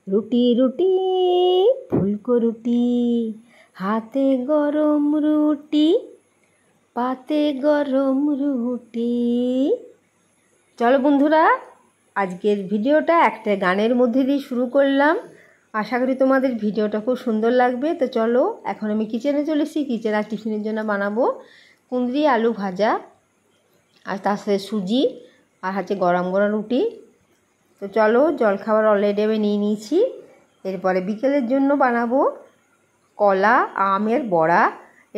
রুটি রুটি ফুলকো রুটি, হাতে গরম রুটি, পাতে গরম রুটি। চলো বন্ধুরা, আজকের ভিডিওটা একটা গানের মধ্যে দিয়ে শুরু করলাম। আশা করি তোমাদের ভিডিওটা খুব সুন্দর লাগবে। তো চলো, এখন আমি কিচেনে চলে এসেছি। কিচেনে আর টিফিনের জন্য বানাবো কুঁদরি আলু ভাজা, আর তার সাথে সুজি, আর হচ্ছে গরম গরম রুটি। তো চলো, জলখাবার অলরেডি আমি নিয়ে নিয়েছি। এরপরে বিকেলের জন্য বানাবো কলা আমের বড়া।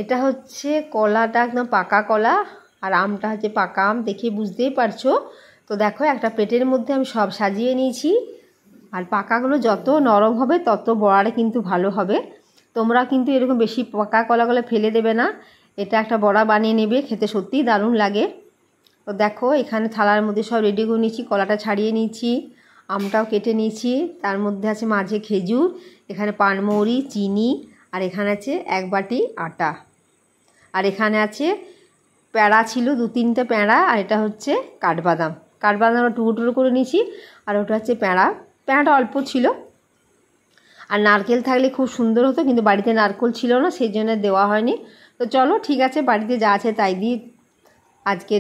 এটা হচ্ছে কলাটা একদম পাকা কলা, আর আমটা হচ্ছে পাকা আম, দেখে বুঝতেই পারছো। তো দেখো, একটা প্লেটের মধ্যে আমি সব সাজিয়ে নিয়েছি। আর পাকাগুলো যত নরম হবে তত বড়াটা কিন্তু ভালো হবে। তোমরা কিন্তু এরকম বেশি পাকা কলাগুলো ফেলে দেবে না, এটা একটা বড়া বানিয়ে নেবে, খেতে সত্যিই দারুণ লাগে। তো দেখো, এখানে থালার মধ্যে সব রেডি করে নিয়েছি। কলাটা ছাড়িয়ে নিয়েছি, আমটাও কেটে নিয়েছি, তার মধ্যে আছে মাঝে খেজুর, এখানে পানমৌরি, চিনি, আর এখানে আছে 1 বাটি আটা, আর এখানে আছে প্যাঁড়া ছিল 2-3টে প্যাঁড়া, আর এটা হচ্ছে কাঠবাদাম। কাঠবাদামটা টুকরো টুকরো করে নিয়েছি, আর ওটা হচ্ছে প্যাঁড়াটা অল্প ছিল। আর নারকেল থাকলে খুব সুন্দর হতো, কিন্তু বাড়িতে নারকেল ছিল না, সেই জন্য দেওয়া হয়নি। তো চলো, ঠিক আছে, বাড়িতে যা আছে তাই দিয়ে আজকে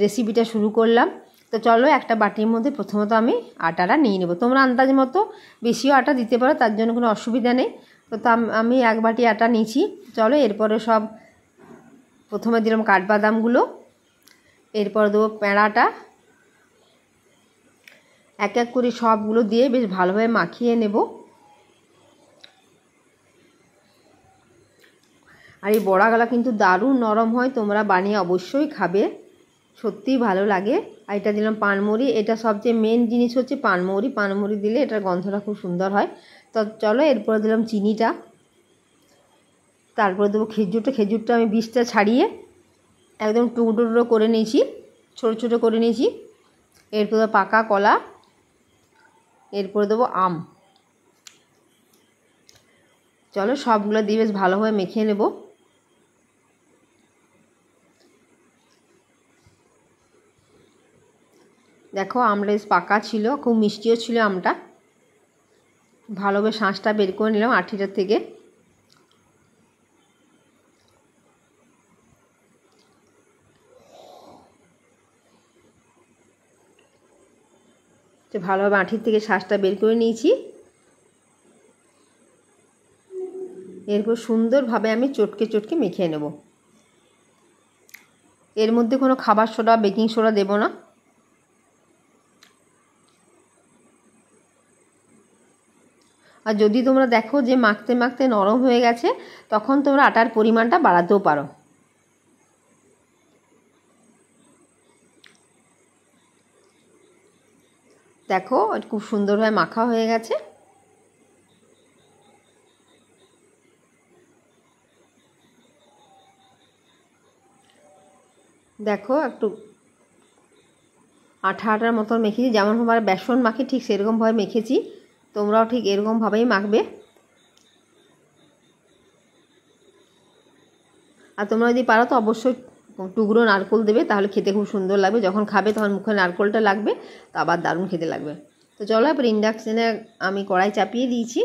রেসিপিটা শুরু করলাম। তো চলো, একটা বাটির মধ্যে প্রথমত আমি আটাটা নিয়ে নেব। তোমরা আন্দাজ মতো বেশিও আটা দিতে পারো, তার জন্য কোনো অসুবিধা নেই। তো আমি 1 বাটি আটা নিয়েছি। চলো, এরপরে সব প্রথমে দিলাম কাঠবাদামগুলো, এরপর দেবো প্যাঁড়াটা, এক এক করে সবগুলো দিয়ে বেশ ভালোভাবে মাখিয়ে নেব। আর এই বড়াগুলো কিন্তু দারুণ নরম হয়, তোমরা বানিয়ে অবশ্যই খাবে, সত্যিই ভালো লাগে। আর এটা দিলাম পানমৌরি, এটা সবচেয়ে মেন জিনিস হচ্ছে পানমৌরি। পানমৌরি দিলে এটার গন্ধটা খুব সুন্দর হয়। তো চলো, এরপরে দিলাম চিনিটা, তারপরে দেবো খেজুরটা আমি বীজটা ছাড়িয়ে একদম টুকরো টুকরো করে নিয়েছি, ছোটো ছোটো করে নিয়েছি। এরপর দেবো পাকা কলা, এরপরে দেবো আম। চলো, সবগুলো দিয়ে বেশ ভালোভাবে মেখে নেব। দেখো, আমটা বেশ পাকা ছিল, খুব মিষ্টিও ছিল আমটা। ভালোভাবে শাঁসটা বের করে নিলাম আঠিটার থেকে। ভালোভাবে আঠির থেকে শাঁসটা বের করে নিয়েছি। এরপর সুন্দরভাবে আমি চটকে চটকে মেখে নেব। এর মধ্যে কোনো খাবার সোডা, বেকিং সোডা দেব না। আর যদি তোমরা দেখো যে মাখতে মাখতে নরম হয়ে গেছে, তখন তোমরা আটার পরিমাণটা বাড়াতেও পারো। দেখো, খুব সুন্দরভাবে মাখা হয়ে গেছে। দেখো, একটু আঠা আঠার মতন মেখেছি, যেমনভাবে বেসন মাখি ঠিক সেরকমভাবে মেখেছি। তোমরাও ঠিক এরকমভাবেই মাখবে। আর তোমরা যদি পারো তো অবশ্যই টুকরো নারকেল দেবে, তাহলে খেতে খুব সুন্দর লাগবে। যখন খাবে তখন মুখে নারকেলটা লাগবে, তো আবার দারুণ খেতে লাগবে। তো চলো, এবার ইন্ডাকশানে আমি কড়াই চাপিয়ে দিয়েছি।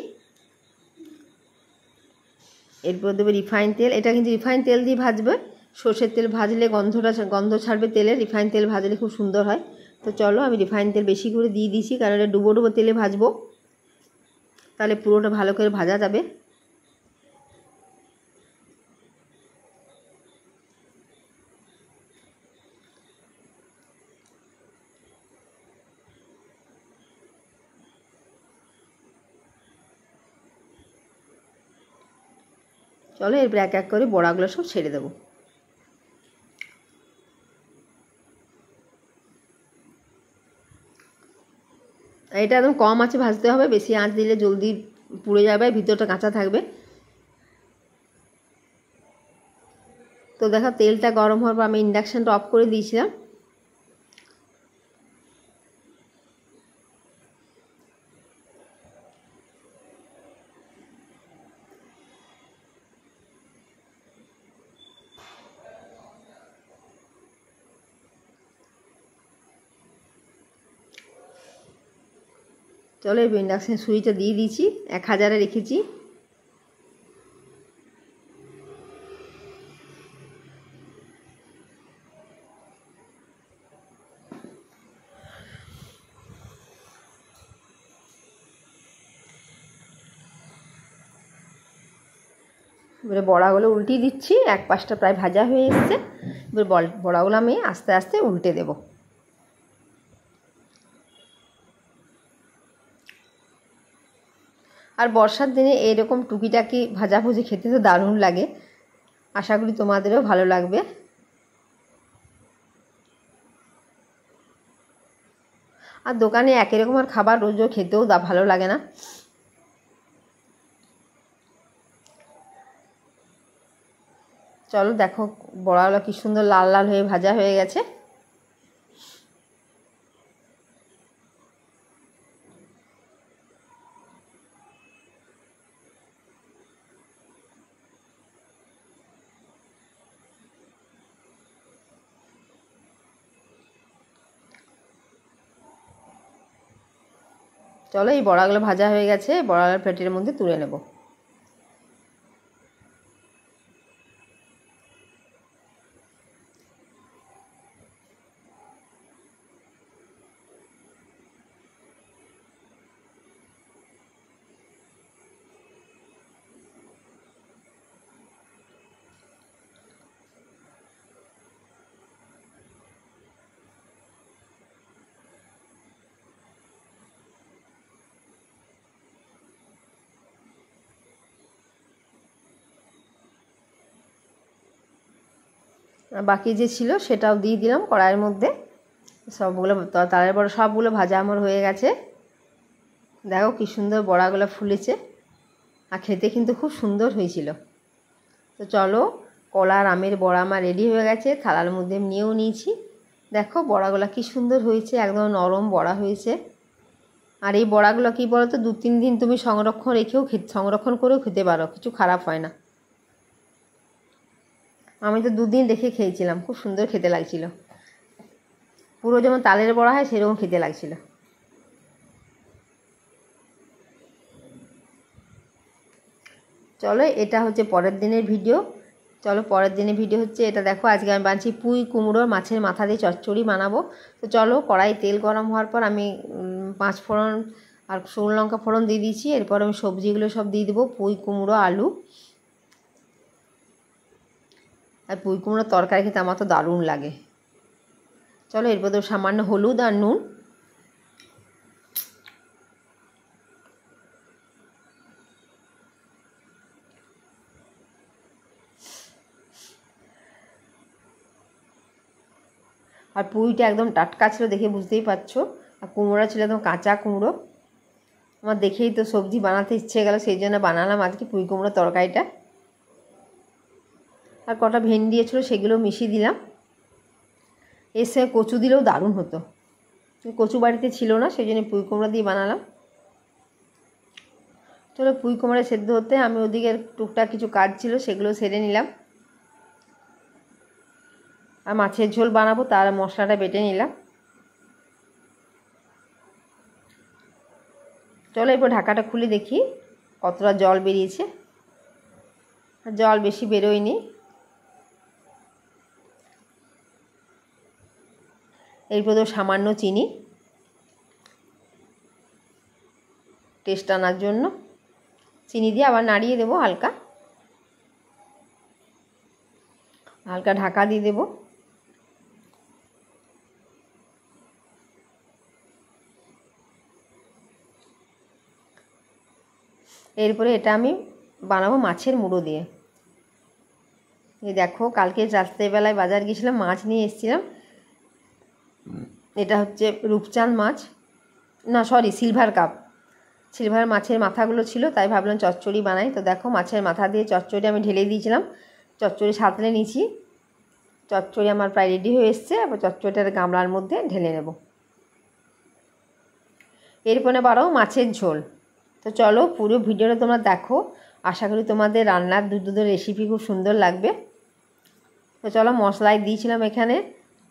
এরপর দেবে রিফাইন তেল। এটা কিন্তু রিফাইন তেল দিয়ে ভাজবে, সর্ষের তেল ভাজলে গন্ধ ছাড়বে তেলে, রিফাইন তেল ভাজলে খুব সুন্দর হয়। তো চলো, আমি রিফাইন তেল বেশি করে দিয়ে দিয়েছি, কারণ এটা ডুবো ডুবো তেলে ভাজবো, তাহলে পুরোটা ভালো করে ভাজা যাবে। চলো, এরপর এক এক করে বড়াগুলো সব ছেড়ে দেবো। এটা একদম কম আঁচে ভাজতে হবে, বেশি আঁচ দিলে জলদি পুড়ে যাবে, ভিতরটা কাঁচা থাকবে। তো দেখো, তেলটা গরম হওয়ার পর আমি ইন্ডাকশানটা অফ করে দিয়েছিলাম। চলো এই ইন্ডাকশন সুইচটা দিয়ে দিয়েছি, 1000-এ রেখেছি। এবারে বড়াগুলো উল্টিয়ে দিচ্ছি, এক পাশটা প্রায় ভাজা হয়ে এসছে। এবার বড়াগুলো আমি আস্তে আস্তে উল্টে দেব। আর বর্ষার দিনে এরকম টুকিটাকি ভাজাভুজি খেতে তো দারুণ লাগে, আশা করি তোমাদেরও ভালো লাগবে। আর দোকানে একই রকমের খাবার রোজ খেতেও ভালো লাগে না। চলো দেখো বড়াগুলো কি সুন্দর লাল লাল হয়ে ভাজা হয়ে গেছে। চলো এই বড়াগুলো ভাজা হয়ে গেছে, বড়াগুলো প্লেটের মধ্যে তুলে নেব। বাকি যে ছিল সেটাও দিয়ে দিলাম কড়াইয়ের মধ্যে। সবগুলো তারের বড়া সবগুলো ভাজা আমার হয়ে গেছে। দেখো কি সুন্দর বড়াগুলো ফুলেছে, আর খেতে কিন্তু খুব সুন্দর হয়েছিল। তো চলো কলা আর আমের বড়া আমার রেডি হয়ে গেছে, থালার মধ্যে নিয়েও নিয়েছি। দেখো বড়াগুলো কি সুন্দর হয়েছে, একদম নরম বড়া হয়েছে। আর এই বড়াগুলো কী বলো তো, 2-3 দিন তুমি সংরক্ষণ করেও খেতে পারো, কিছু খারাপ হয় না। আমি তো 2 দিন রেখে খেয়েছিলাম, খুব সুন্দর খেতে লাগছিল, পুরো যেমন তালের বড়া হয় সেরকম খেতে লাগছিল। চলো এটা হচ্ছে পরের দিনের ভিডিও। চলো পরের দিনের ভিডিও হচ্ছে এটা। দেখো আজকে আমি বানাচ্ছি পুঁই কুমড়োর মাছের মাথা দিয়ে চচ্চড়ি বানাবো। তো চলো কড়াই তেল গরম হওয়ার পর আমি 5 ফোড়ন আর শুকনো লঙ্কা ফোড়ন দিয়ে দিয়েছি। এরপর আমি সবজিগুলো সব দিয়ে দেবো, পুঁই কুমড়ো আলু। আর পুঁই কুমড়োর তরকারি খেতে আমার তো দারুণ লাগে। চলো এরপর তো সামান্য হলুদ আর নুন। আর পুঁইটা একদম টাটকা ছিল, দেখে বুঝতেই পারছো। আর কুমড়োটা ছিল একদম কাঁচা কুমড়ো। আমার দেখেই তো সবজি বানাতে ইচ্ছে গেল, সেই জন্য বানালাম আজকে পুঁই কুমড়োর তরকারিটা। আর কটা ভেন্ডি ছিল সেগুলো মিশিয়ে দিলাম। এর সঙ্গে কচু দিলেও দারুণ হতো, কচু বাড়িতে ছিল না, সেই জন্য পুঁই কুমড়ো দিয়ে বানালাম। চলো পুঁই কুমড়ো সেদ্ধ হতে আমি ওদিকে টুকটাক কিছু কাজ ছিল সেগুলো সেরে নিলাম। আর মাছের ঝোল বানাবো, তার মশলাটা বেটে নিলাম। চলো এরপর ঢাকাটা খুলে দেখি কতটা জল বেরিয়েছে। জল বেশি বেরোয়নি। এরপর তো সামান্য চিনি টেস্ট আনার জন্য, চিনি দিয়ে আবার নাড়িয়ে দেবো হালকা হালকা ঢাকা দিয়ে দেবো। এরপরে এটা আমি বানাবো মাছের মুড়ো দিয়ে। এই দেখো কালকে রাত্রেবেলায় বাজার গিয়েছিলাম, মাছ নিয়ে এসেছিলাম। এটা হচ্ছে রূপচাঁদ মাছ, না সরি সিলভার কাপ। সিলভার মাছের মাথাগুলো ছিল, তাই ভাবলাম চচ্চড়ি বানাই। তো দেখো মাছের মাথা দিয়ে চচ্চড়ি আমি ঢেলে দিয়েছিলাম, চচ্চড়ি সাঁতলে নিয়েছি। চচ্চড়ি আমার প্রায় রেডি হয়ে এসছে। আবার চচ্চড়িটার গামলার মধ্যে ঢেলে নেব। এরপরে বাড়াও মাছের ঝোল। তো চলো পুরো ভিডিওটা তোমরা দেখো, আশা করি তোমাদের রান্নার দুধের রেসিপি খুব সুন্দর লাগবে। তো চলো মশলায় দিয়েছিলাম এখানে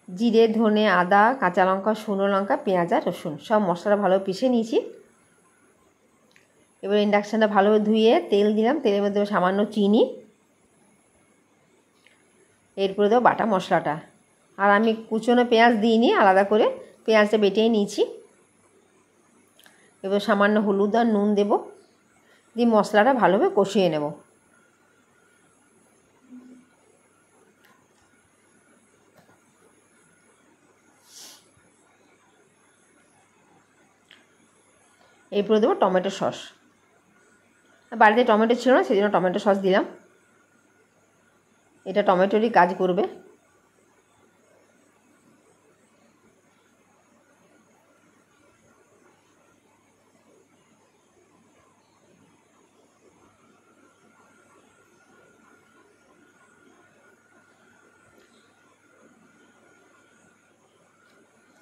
জিরে, ধনে, আদা, কাঁচা লঙ্কা, শুকনো লঙ্কা, পেঁয়াজ আর রসুন, সব মশলাটা ভালো পিষে নিয়েছি। এবার ইন্ডাকশানটা ভালোভাবে ধুয়ে তেল দিলাম, তেলের মধ্যে সামান্য চিনি, এরপরে দেবো বাটা মশলাটা। আর আমি কুচনো পেঁয়াজ দিইনি, আলাদা করে পেঁয়াজটা বেটেই নিয়েছি। এবার সামান্য হলুদ আর নুন দেব, দিয়ে মশলাটা ভালোভাবে কষিয়ে নেব। এরপরে দেবো টমেটো সস। বাড়িতে টমেটো ছিল না, সেই জন্য টমেটো সস দিলাম। এটা টমেটোরই কাজ করবে।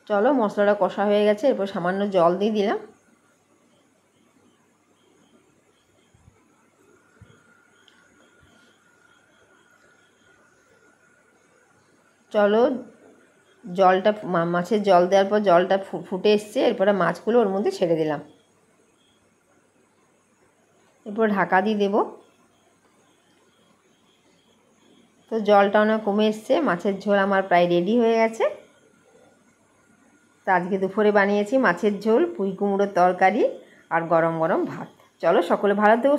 চলো, মশলাটা কষা হয়ে গেছে, এরপর সামান্য জল দিয়ে দিলাম। চলো, জলটা মাছের জল দেওয়ার পর জলটা ফুটে এসছে, এরপরে মাছগুলো ওর মধ্যে ছেড়ে দিলাম। এরপর ঢাকা দিয়ে দেব। তো জলটা অনেক কমে এসছে, মাছের ঝোল আমার প্রায় রেডি হয়ে গেছে। তো আজকে দুপুরে বানিয়েছি মাছের ঝোল, পুঁই কুমড়োর তরকারি আর গরম গরম ভাত। চলো, সকলে ভালো থেকো।